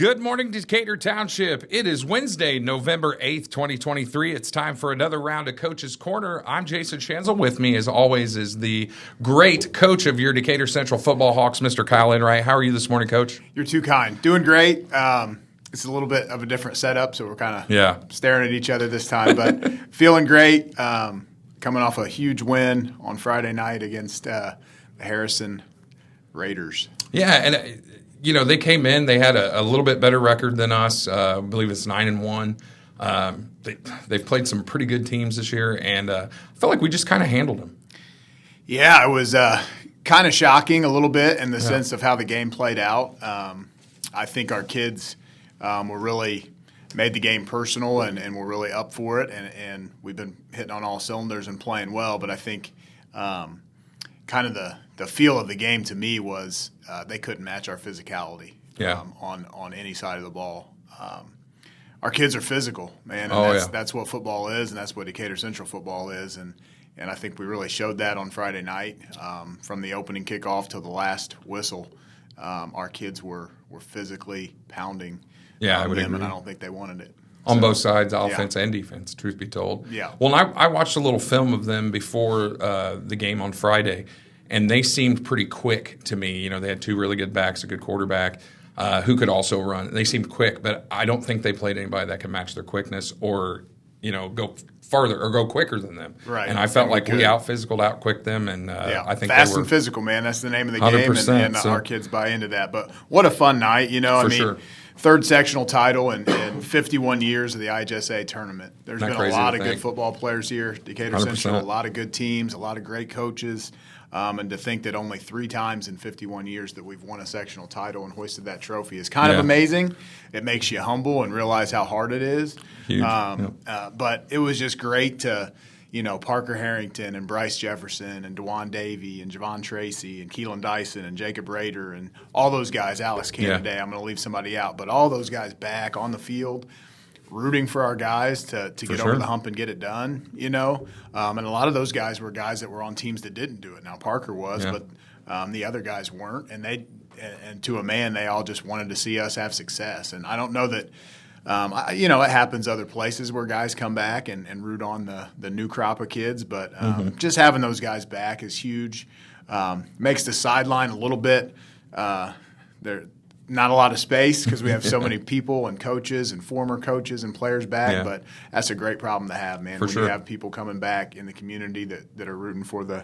Good morning, Decatur Township. It is Wednesday, November 8th, 2023. It's time for another round of Coach's Corner. I'm Jason Schanzel. With me, as always, is the great coach of your Decatur Central Football Hawks, Mr. Coach Enright. How are you this morning, Coach? You're too kind. Doing great. It's a little bit of a different setup, so we're kind of staring at each other this time, but feeling great. Coming off a huge win on Friday night against the Harrison Raiders. Yeah, and they came in. They had a little bit better record than us. I believe it's 9-1. They've played some pretty good teams this year, and I felt like we just kind of handled them. Yeah, it was kind of shocking a little bit in the sense of how the game played out. I think our kids were really made the game personal and were really up for it, and we've been hitting on all cylinders and playing well. But I think kind of the feel of the game to me was they couldn't match our physicality on any side of the ball. Our kids are physical, man, and that's what football is, and that's what Decatur Central football is, and I think we really showed that on Friday night. From the opening kickoff to the last whistle, our kids were physically pounding I would them, agree. and I don't think they wanted it. On both sides, offense and defense, truth be told. Yeah. Well, I watched a little film of them before the game on Friday, and they seemed pretty quick to me. They had two really good backs, a good quarterback who could also run. They seemed quick, but I don't think they played anybody that could match their quickness or go farther or go quicker than them. Right. And I felt like we out-physicaled, out-quicked them, and I think fast they were and physical, man. That's the name of the game, and our kids buy into that. But what a fun night, Sure. Third sectional title in 51 years of the IHSA tournament. There's been a lot of good football players here. Decatur 100%. Central, a lot of good teams, a lot of great coaches. And to think that only 3 times in 51 years that we've won a sectional title and hoisted that trophy is kind of amazing. It makes you humble and realize how hard it is. Huge. But it was just great to – Parker Harrington and Bryce Jefferson and DeJuan Davey and Javon Tracy and Keelan Dyson and Jacob Rader and all those guys, Alex Canaday, I'm going to leave somebody out, but all those guys back on the field rooting for our guys to get over the hump and get it done, and a lot of those guys were guys that were on teams that didn't do it. Now Parker was, but the other guys weren't, and to a man, they all just wanted to see us have success. And I don't know that it happens other places where guys come back and root on the new crop of kids, but just having those guys back is huge. Makes the sideline a little bit there. Not a lot of space because we have so many people and coaches and former coaches and players back, but that's a great problem to have, man. When you have people coming back in the community that are rooting for the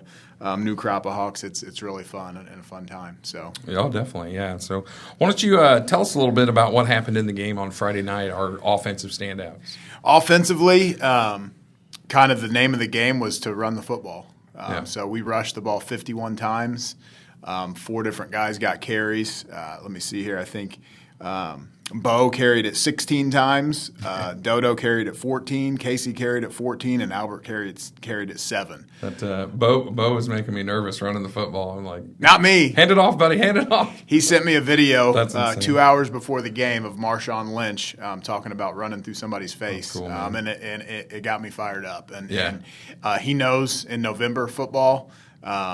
new crop of Hawks, it's really fun and a fun time. So definitely, So why don't you tell us a little bit about what happened in the game on Friday night, our offensive standouts? Offensively, kind of the name of the game was to run the football. So we rushed the ball 51 times. 4 different guys got carries. Let me see here. I think Bo carried it 16 times. Dodo carried it 14. Casey carried it 14, and Albert carried it 7. But Bo was making me nervous running the football. I'm like, not me. Hand it off, buddy. Hand it off. He sent me a video 2 hours before the game of Marshawn Lynch talking about running through somebody's face, cool, and it got me fired up. And he knows in November football.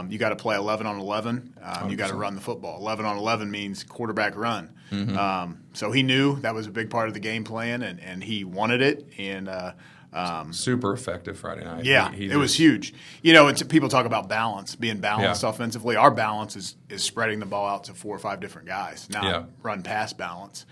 You got to play 11 on 11. You got to run the football. 11 on 11 means quarterback run. So he knew that was a big part of the game plan, and he wanted it. And super effective Friday night. Yeah, it was huge. People talk about balance, being balanced offensively. Our balance is spreading the ball out to 4 or 5 different guys, not run-pass balance.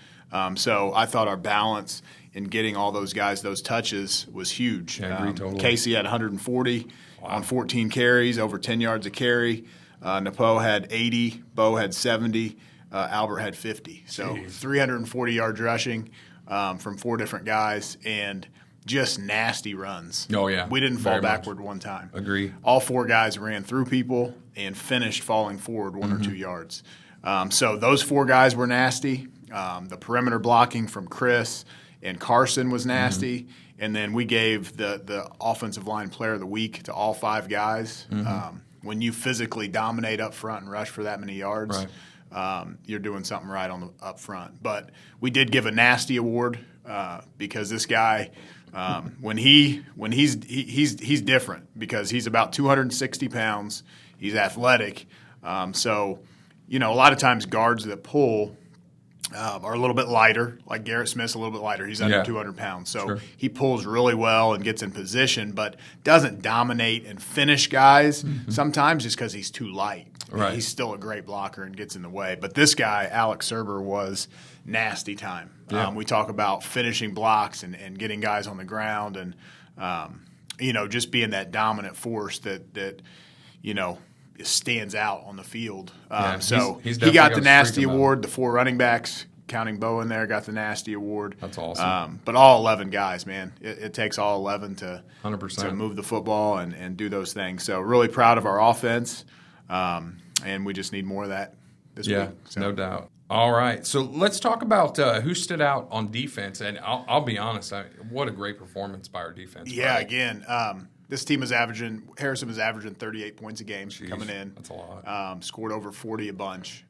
So I thought our balance in getting all those guys those touches was huge. Yeah, I agree totally. Casey had 140 on 14 carries, over 10 yards a carry. Napo had 80. Bo had 70. Albert had 50. So 340 yards rushing from 4 different guys and just nasty runs. Oh, yeah. We didn't fall backward one time. Agree. All 4 guys ran through people and finished falling forward 1 or 2 yards. So those 4 guys were nasty. The perimeter blocking from Chris and Carson was nasty. And then we gave the offensive line player of the week to all 5 guys. When you physically dominate up front and rush for that many yards, you're doing something right on the up front. But we did give a nasty award because this guy, when he's different because he's about 260 pounds. He's athletic. So, a lot of times guards that pull are a little bit lighter, like Garrett Smith's a little bit lighter. He's under 200 pounds. So he pulls really well and gets in position, but doesn't dominate and finish guys sometimes just because he's too light. Right. He's still a great blocker and gets in the way. But this guy, Alex Serber, was nasty time. Yeah. We talk about finishing blocks and getting guys on the ground and, just being that dominant force that stands out on the field. He's he got the nasty award. The 4 running backs, counting Bo in there, got the nasty award. That's awesome. But all 11 guys, man, it takes all 11 to 100%. to move the football and do those things. So really proud of our offense, and we just need more of that this week. So. No doubt. All right, so let's talk about who stood out on defense. And I'll be honest, what a great performance by our defense. Yeah, again, this team Harrison was averaging 38 points a game coming in. That's a lot. Scored over 40 a bunch.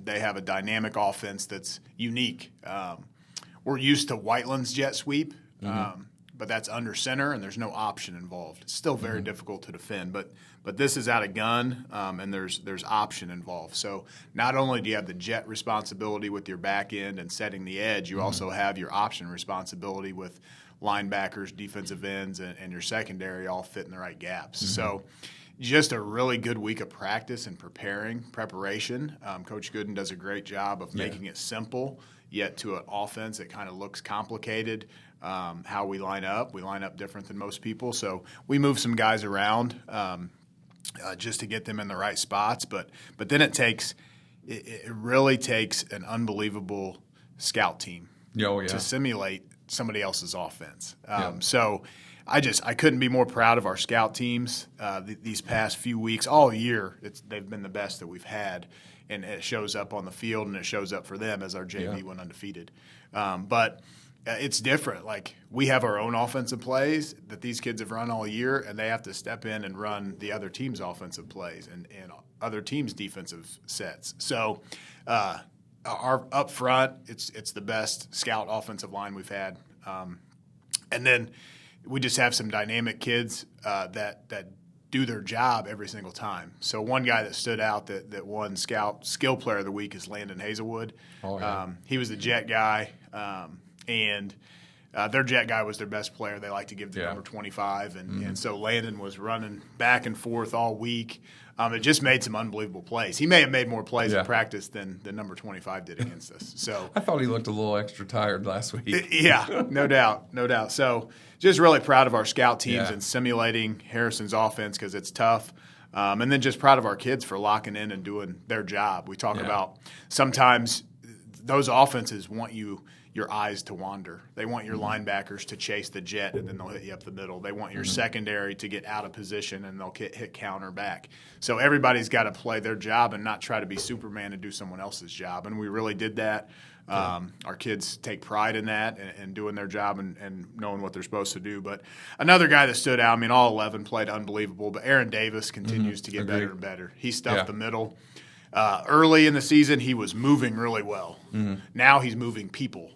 They have a dynamic offense that's unique. We're used to Whiteland's jet sweep, but that's under center and there's no option involved. It's still very difficult to defend, but this is out of gun and there's option involved. So not only do you have the jet responsibility with your back end and setting the edge, you also have your option responsibility with linebackers, defensive ends, and your secondary all fit in the right gaps. So just a really good week of practice and preparation. Coach Gooden does a great job of making it simple, yet to an offense that kind of looks complicated. How we line up different than most people. So we move some guys around just to get them in the right spots. But then it really takes an unbelievable scout team to simulate somebody else's offense. So I couldn't be more proud of our scout teams these past few weeks. All year, they've been the best that we've had, and it shows up on the field, and it shows up for them as our JV went undefeated. But it's different. Like, we have our own offensive plays that these kids have run all year, and they have to step in and run the other team's offensive plays and other team's defensive sets. So our up front, it's the best scout offensive line we've had. And then we just have some dynamic kids that do their job every single time. So one guy that stood out that won Scout Skill Player of the Week is Landon Hazelwood. He was the jet guy, and their jet guy was their best player. They like to give the number 25, and so Landon was running back and forth all week. It just made some unbelievable plays. He may have made more plays in practice than number 25 did against us. So I thought he looked a little extra tired last week. Yeah, no doubt. So just really proud of our scout teams and simulating Harrison's offense because it's tough. And then just proud of our kids for locking in and doing their job. We talk about sometimes those offenses want your eyes to wander. They want your linebackers to chase the jet, and then they'll hit you up the middle. They want your secondary to get out of position, and they'll hit counter back. So everybody's got to play their job and not try to be Superman and do someone else's job. And we really did that. Our kids take pride in that and doing their job and knowing what they're supposed to do. But another guy that stood out, all 11 played unbelievable, but Aaron Davis continues to get better and better. He stuffed the middle. Early in the season, he was moving really well. Now he's moving people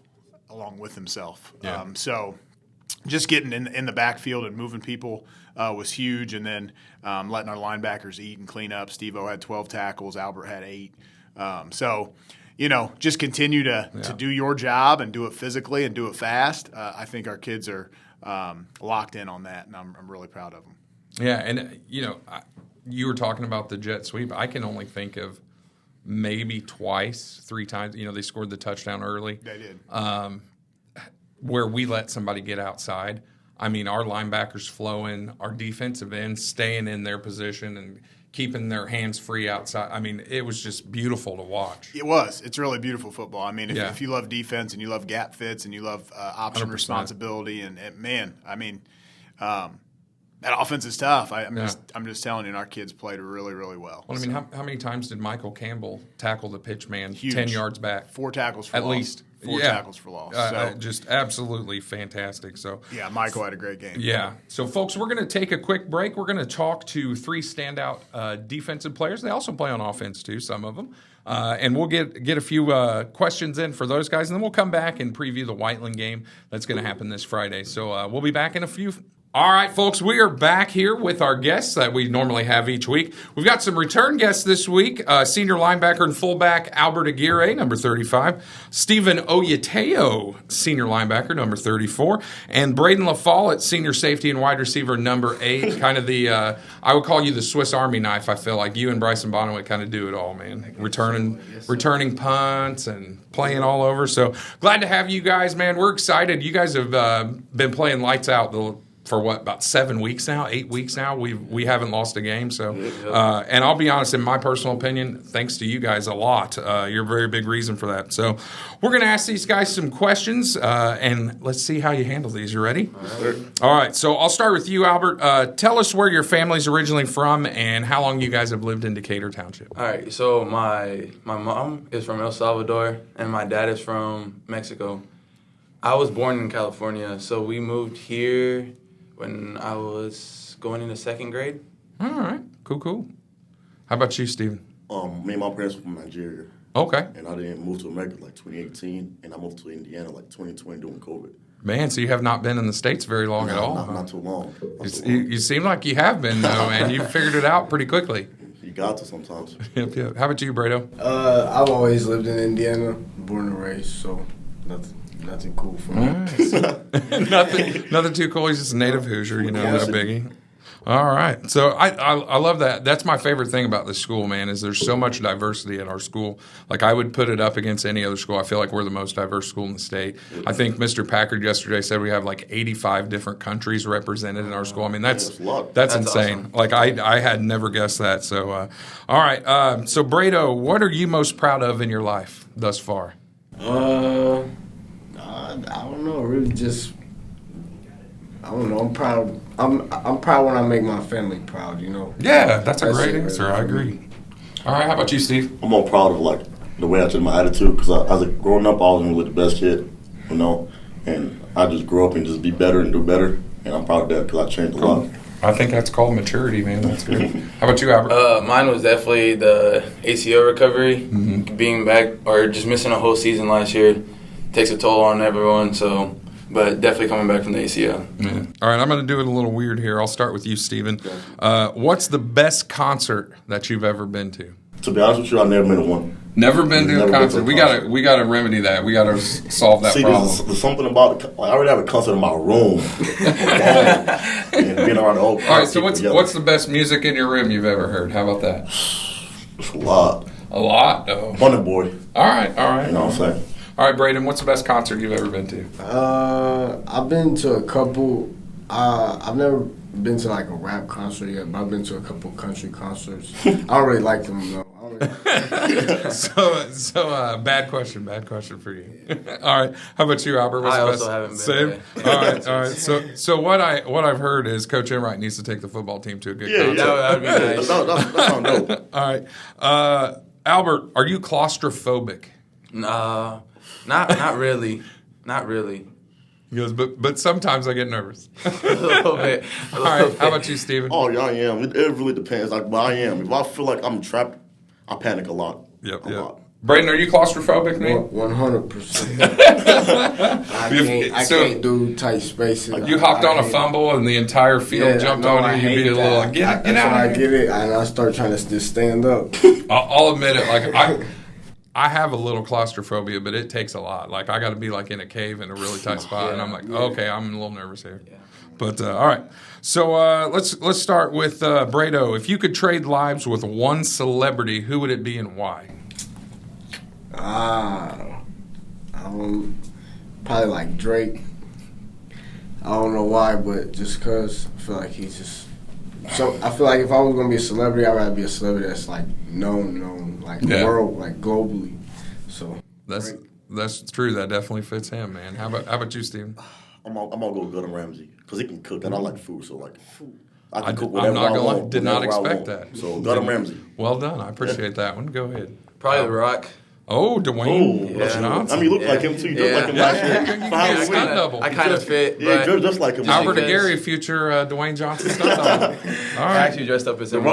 along with himself. So just getting in the backfield and moving people was huge, and then letting our linebackers eat and clean up. Steve-O had 12 tackles. Albert had 8. So, just continue to do your job and do it physically and do it fast. I think our kids are locked in on that, and I'm really proud of them. Yeah, and, you were talking about the jet sweep. I can only think of maybe 3 times. They scored the touchdown early. They did. Where we let somebody get outside. Our linebackers flowing, our defensive ends staying in their position and keeping their hands free outside. It was just beautiful to watch. It was. It's really beautiful football. If you love defense and you love gap fits and you love option 100%. Responsibility and that offense is tough. I'm just telling you, and our kids played really, really well. How many times did Michael Campbell tackle the pitch man 10 yards back? 4 tackles for loss. At least 4 tackles for loss. Just absolutely fantastic. So Michael had a great game. Yeah. So, folks, we're going to take a quick break. We're going to talk to 3 standout defensive players. They also play on offense, too, some of them. And we'll get a few questions in for those guys, and then we'll come back and preview the Whiteland game that's going to happen this Friday. So we'll be back in a few All right, folks, we are back here with our guests that we normally have each week. We've got some return guests this week. Senior linebacker and fullback Halbert Aguirre, number 35. Stephen Oyatayo, senior linebacker, number 34. And Breydon Lafollette, senior safety and wide receiver, number 8. Kind of the, I would call you the Swiss Army knife, I feel like. You and Bryson Bonaway kind of do it all, man. Returning punts and playing all over. So glad to have you guys, man. We're excited. You guys have been playing lights out for what, about 7 weeks now, 8 weeks now. We haven't lost a game. So, and I'll be honest, in my personal opinion, thanks to you guys a lot. You're a very big reason for that. So we're going to ask these guys some questions, and let's see how you handle these. You ready? All right. So I'll start with you, Halbert. Tell us where your family's originally from and how long you guys have lived in Decatur Township. All right. So my mom is from El Salvador, and my dad is from Mexico. I was born in California, so we moved here when I was going into 2nd grade. All right. Cool. How about you, Steven? Me and my parents were from Nigeria. Okay. And I didn't move to America like 2018, and I moved to Indiana like 2020 during COVID. Man, so you have not been in the States very long at all. Not too long. You seem like you have been, though, and you figured it out pretty quickly. You got to sometimes. Yep. How about you, Bredo? I've always lived in Indiana, born and raised, so nothing cool for me. Nothing too cool. He's just a native Hoosier, no biggie. All right. So I love that. That's my favorite thing about this school, man, is there's so much diversity at our school. Like, I would put it up against any other school. I feel like we're the most diverse school in the state. I think Mr. Packard yesterday said we have like 85 different countries represented in our school. I mean, that's insane. Awesome. Like, I had never guessed that. So, all right. So, Bredo, what are you most proud of in your life thus far? I don't know. Really, just I don't know. I'm proud. I'm proud when I make my family proud. Yeah, that's a great answer. I agree. All right, how about you, Steve? I'm more proud of like the way I took my attitude because as growing up, I was really the best kid, and I just grew up and just be better and do better, and I'm proud of that because I changed a lot. I think that's called maturity, man. That's good. How about you, Albert? Mine was definitely the ACL recovery. Being back or just missing a whole season last year takes a toll on everyone. So, but definitely coming back from the ACL. Yeah. All right, I'm going to do it a little weird here. I'll start with you, Steven. What's the best concert that you've ever been to? To be honest with you, I've never been to one. Never been to a concert. We gotta remedy that. We gotta solve that problem. There's something about it. Like, I already have a concert in my room, and being around the whole. All right. So what's the best music in your room you've ever heard? How about that? It's a lot. A lot. Oh. Wonder Boy. All right. You know what I'm saying? All right, Breydon. What's the best concert you've ever been to? I've been to a couple. I've never been to like a rap concert yet, but I've been to a couple country concerts. I don't really like them though. So bad question for you. All right, how about you, Albert? What's I the also best? haven't been. Same. There. All right. So what I've heard is Coach Enright needs to take the football team to a good concert. That would be nice. That sounds dope. All right, Albert, are you claustrophobic? Not really. Not really. He goes, but sometimes I get nervous. A little bit. All right, how about you, Steven? Oh, yeah, I am. It really depends. Like, but I am. If I feel like I'm trapped, I panic a lot. Yep. A lot. Breydon, are you claustrophobic, man? 100%. I can't do tight spaces. Like you hopped on a fumble and the entire field jumped on you. You'd be a little like, get out. I get it, and I start trying to just stand up. I'll admit it. Like I have a little claustrophobia, but it takes a lot. Like I got to be like in a cave in a really tight spot, and I'm like, okay, I'm a little nervous here. Yeah. But all right, so let's start with Bredo. If you could trade lives with one celebrity, who would it be and why? Probably like Drake. I don't know why, but just because I feel like he's just. So I feel like if I was gonna be a celebrity, I'd rather be a celebrity that's like known, like the world, like globally. So that's true. That definitely fits him, man. How about you, Steven? I'm gonna go with Gordon Ramsay because he can cook, and I like food. So like, I can cook whatever I'm not I want. Did not expect that. So Gordon Ramsay. Well done. I appreciate that one. Go ahead. Probably The Rock. Oh, Dwayne Johnson. I mean, you look like him too. You look like him last year. I kind of fit. Yeah, just like him. Halbert Aguirre, future Dwayne Johnson stunt double. All right. I actually dressed up as him.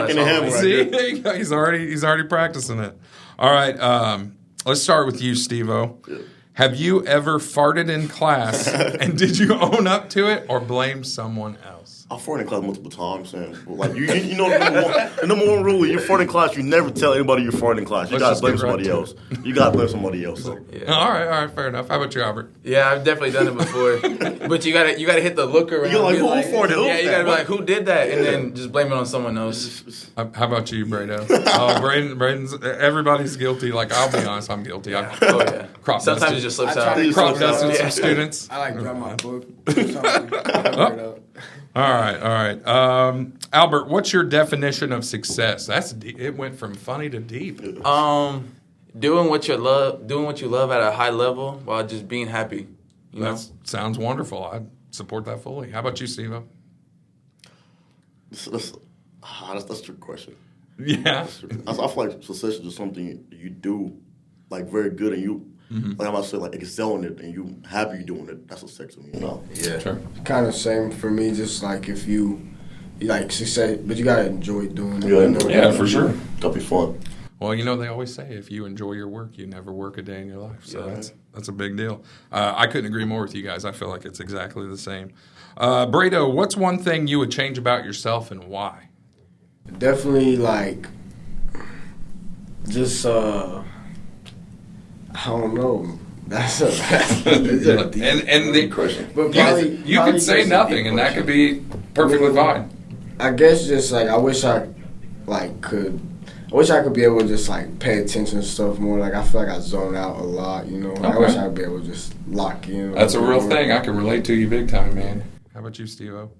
See, he's already practicing it. All right. Let's start with you, Steve-O. Yeah. Have you ever farted in class, and did you own up to it or blame someone else? I fought in class multiple times, and like you know the number one rule: you fought in class, you never tell anybody you fought in class. You gotta blame somebody else. You gotta blame somebody else. So. Yeah. All right, fair enough. How about you, Albert? Yeah, I've definitely done it before. But you gotta hit the look around. You're like, who fought it? Yeah, you gotta be like, who did that, and then just blame it on someone else. How about you, Breydon? Breydon's everybody's guilty. Like, I'll be honest, I'm guilty. Oh yeah. Crop Sometimes dusted. it just slips I out. try to Crop dusted some students. I like drop my book. Or something. All right. Albert, what's your definition of success? It went from funny to deep. Doing what you love at a high level while just being happy. You know? Sounds wonderful. I support that fully. How about you, Steve-O? That's a trick question. Yeah. I feel like success is just something you do, like very good, and you, like I'm about to say, like excel in it, and you happy doing it. That's success to me, you know. Yeah. Sure. Kind of same for me. Just like if you like success, but you gotta enjoy doing it. Yeah, for sure. Gotta be fun. Well, they always say if you enjoy your work, you never work a day in your life. So that's a big deal. I couldn't agree more with you guys. I feel like it's exactly the same. Breydon, what's one thing you would change about yourself and why? Definitely like just I don't know. That's a deep and the question. But you could say nothing, and that could be perfectly fine. I guess just like I wish I could be able to just like pay attention to stuff more. Like I feel like I zone out a lot, you know. Okay. I wish I could be able to just lock in. That's a real thing. I can relate to you big time, man. How about you, Steve-O?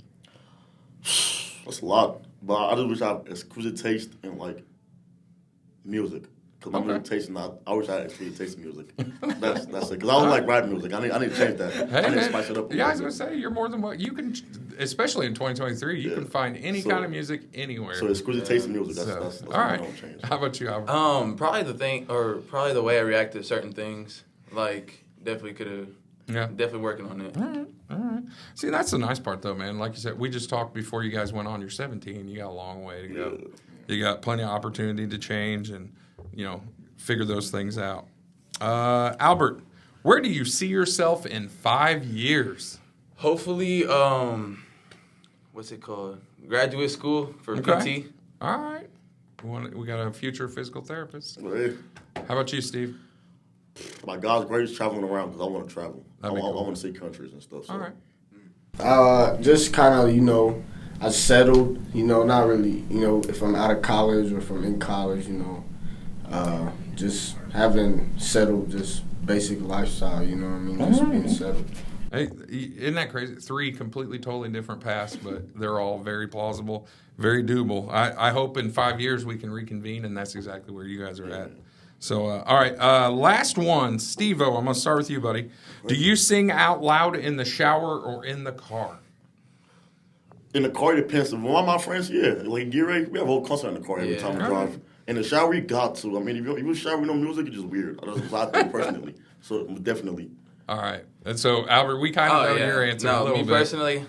That's a lot, but I just wish I had exquisite taste in like music. Cause my music taste I wish I had exquisite taste in music. That's it. Cause I don't like rap music. I need to change that. Hey, I need man. to spice it up. Yeah, I was gonna say you're more than what you can. Especially in 2023, you can find any kind of music anywhere. So exquisite taste in music. That's all right. what I don't change. How about you, Albert? Probably the way I react to certain things. Like definitely could have. Yeah. Definitely working on it. All right. See, that's the nice part, though, man. Like you said, we just talked before you guys went on. You're 17. You got a long way to go. Yeah. You got plenty of opportunity to change and, figure those things out. Albert, where do you see yourself in 5 years? Hopefully, what's it called? Graduate school for PT. All right. We got a future physical therapist. Hey. How about you, Steve? My God's grace, traveling around because I want to travel. I Cool. want to see countries and stuff. So. All right. Just kind of, I settled, not really, if I'm out of college or if I'm in college, just having settled, just basic lifestyle, you know what I mean? Just being settled. Hey, isn't that crazy? 3 completely, totally different paths, but they're all very plausible, very doable. I hope in 5 years we can reconvene, and that's exactly where you guys are at. So, all right, last one. Steve-O, I'm going to start with you, buddy. Do you sing out loud in the shower or in the car? In the car, it depends. One of my friends, like Aguirre, we have a whole concert in the car every time we drive. In the shower, you got to. I mean, if you shower with no music, it's just weird. That's what I think personally. So, definitely. All right. And so, Albert, we kind of know your answer a little bit. Me personally,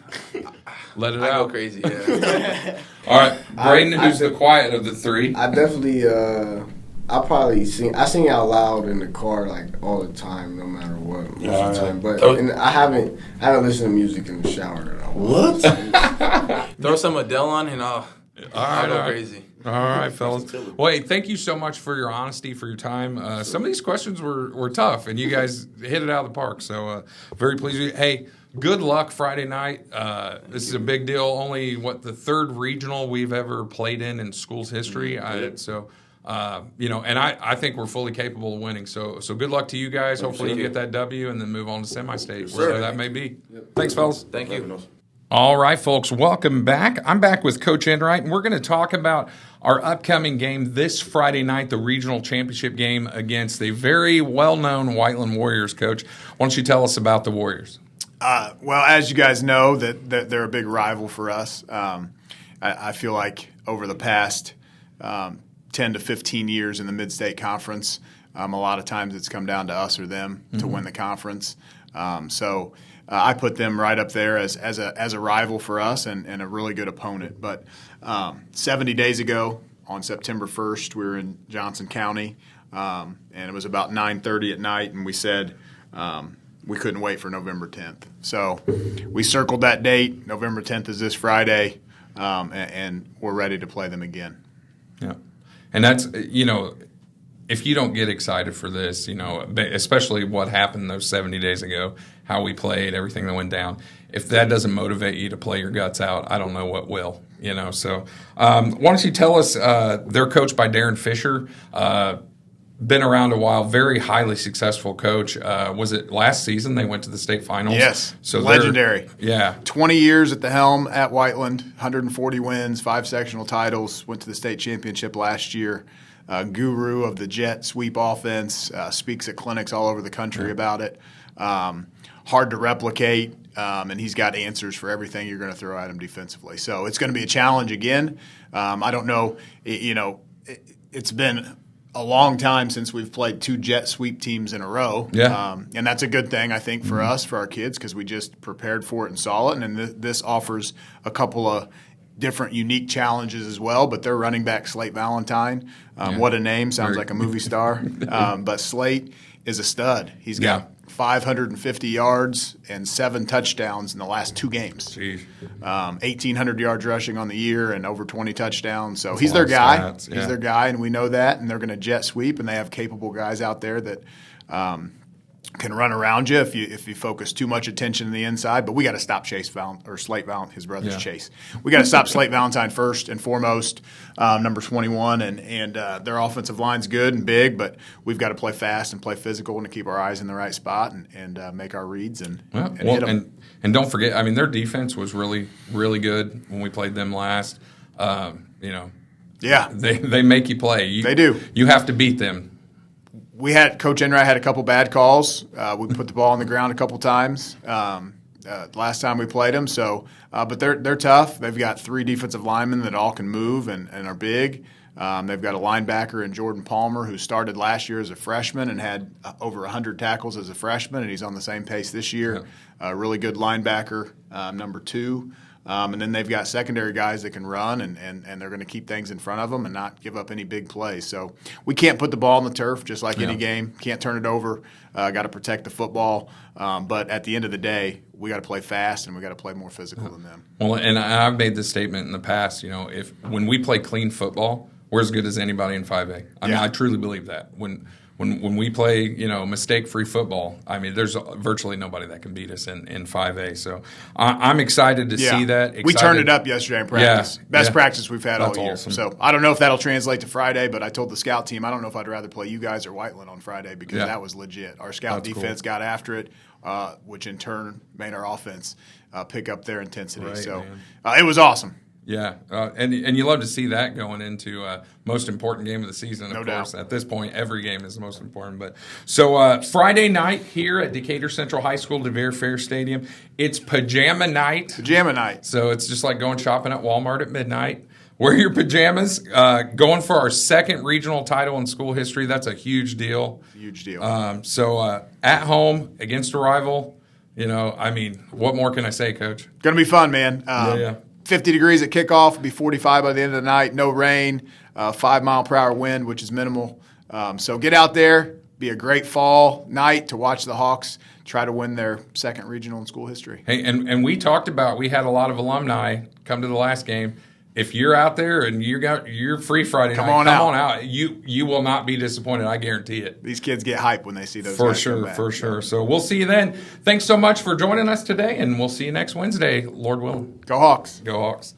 let it I out. go crazy, yeah. All right. Breydon, who's the quiet of the 3? I definitely, I probably sing. I sing out loud in the car like all the time, no matter what. Most of the time. But I haven't listened to music in the shower at all. What? Throw some Adele on and I'll go crazy. All right, fellas. Well, hey, thank you so much for your honesty, for your time. Some of these questions were tough, and you guys hit it out of the park. So very pleased with you. Hey, good luck Friday night. This is a big deal. Only, the 3rd regional we've ever played in school's history. And I think we're fully capable of winning. So good luck to you guys. Hopefully you get that W and then move on to semi-state, wherever that may be. Thanks, fellas. Thank you. All right, folks, welcome back. I'm back with Coach Enright, and we're going to talk about our upcoming game this Friday night, the regional championship game against the very well-known Whiteland Warriors. Coach, why don't you tell us about the Warriors? Well, as you guys know, that they're a big rival for us. I feel like over the past 10 to 15 years in the Mid-State Conference, a lot of times it's come down to us or them to win the conference. So I put them right up there as a rival for us and a really good opponent. But 70 days ago, on September 1st, we were in Johnson County, and it was about 9:30 at night, and we said we couldn't wait for November 10th. So we circled that date. November 10th is this Friday, and we're ready to play them again. Yeah. And that's, if you don't get excited for this, especially what happened those 70 days ago, how we played, everything that went down, if that doesn't motivate you to play your guts out, I don't know what will. So why don't you tell us, they're coached by Darren Fisher, been around a while, very highly successful coach. Was it last season they went to the state finals? Yes, so legendary. Yeah. 20 years at the helm at Whiteland, 140 wins, 5 sectional titles, went to the state championship last year. Guru of the jet sweep offense, speaks at clinics all over the country about it. Hard to replicate, and he's got answers for everything you're going to throw at him defensively. So it's going to be a challenge again. I don't know, it's been a long time since we've played 2 jet sweep teams in a row. Yeah. And that's a good thing, I think, for us, for our kids, because we just prepared for it and saw it. And this offers a couple of different unique challenges as well, but their running back, Slate Valentine, what a name, sounds like a movie star. But Slate is a stud. He's got 550 yards and 7 touchdowns in the last 2 games. Jeez. 1,800 yards rushing on the year and over 20 touchdowns. So he's their guy. Stats, He's their guy, and we know that, and they're going to jet sweep, and they have capable guys out there that can run around you if you focus too much attention in the inside. But we got to stop Slate Valentine, his brother's Chase. We got to stop Slate Valentine first and foremost, number 21, and their offensive line's good and big, but we've got to play fast and play physical and to keep our eyes in the right spot and make our reads and hit them. And don't forget, I mean, their defense was really, really good when we played them last. Yeah, they make you play. They do. You have to beat them. Coach Enright had a couple bad calls. We put the ball on the ground a couple times last time we played them. So, but they're tough. They've got 3 defensive linemen that all can move and are big. They've got a linebacker in Jordan Palmer who started last year as a freshman and had over 100 tackles as a freshman, and he's on the same pace this year. A really good linebacker, number 2. And then they've got secondary guys that can run, and they're going to keep things in front of them and not give up any big plays. So we can't put the ball on the turf just like any game. Can't turn it over. Got to protect the football. But at the end of the day, we got to play fast and we got to play more physical than them. Well, and I've made this statement in the past. When we play clean football, we're as good as anybody in 5A. I mean, I truly believe that. When we play, mistake-free football, I mean, there's virtually nobody that can beat us in 5A. So I'm excited to see that. We turned it up yesterday in practice. Best practice we've had That's all year. Awesome. So I don't know if that'll translate to Friday, but I told the scout team I don't know if I'd rather play you guys or Whiteland on Friday because that was legit. Our scout defense got after it, which in turn made our offense pick up their intensity. Right, so it was awesome. Yeah, and you love to see that going into most important game of the season. Of course, at this point, every game is the most important. But so Friday night here at Decatur Central High School, DeVere Fair Stadium, it's pajama night. Pajama night. So it's just like going shopping at Walmart at midnight. Wear your pajamas. Going for our 2nd regional title in school history. That's a huge deal. Huge deal. So at home against a rival, I mean, what more can I say, Coach? Going to be fun, man. 50 degrees at kickoff, it'll be 45 by the end of the night, no rain, 5-mile-per-hour wind, which is minimal. So get out there, be a great fall night to watch the Hawks try to win their 2nd regional in school history. Hey, and we talked about, we had a lot of alumni come to the last game. If you're out there and you're free Friday night, come on out. You will not be disappointed. I guarantee it. These kids get hype when they see those guys come back. For sure. So we'll see you then. Thanks so much for joining us today, and we'll see you next Wednesday, Lord willing. Go Hawks. Go Hawks.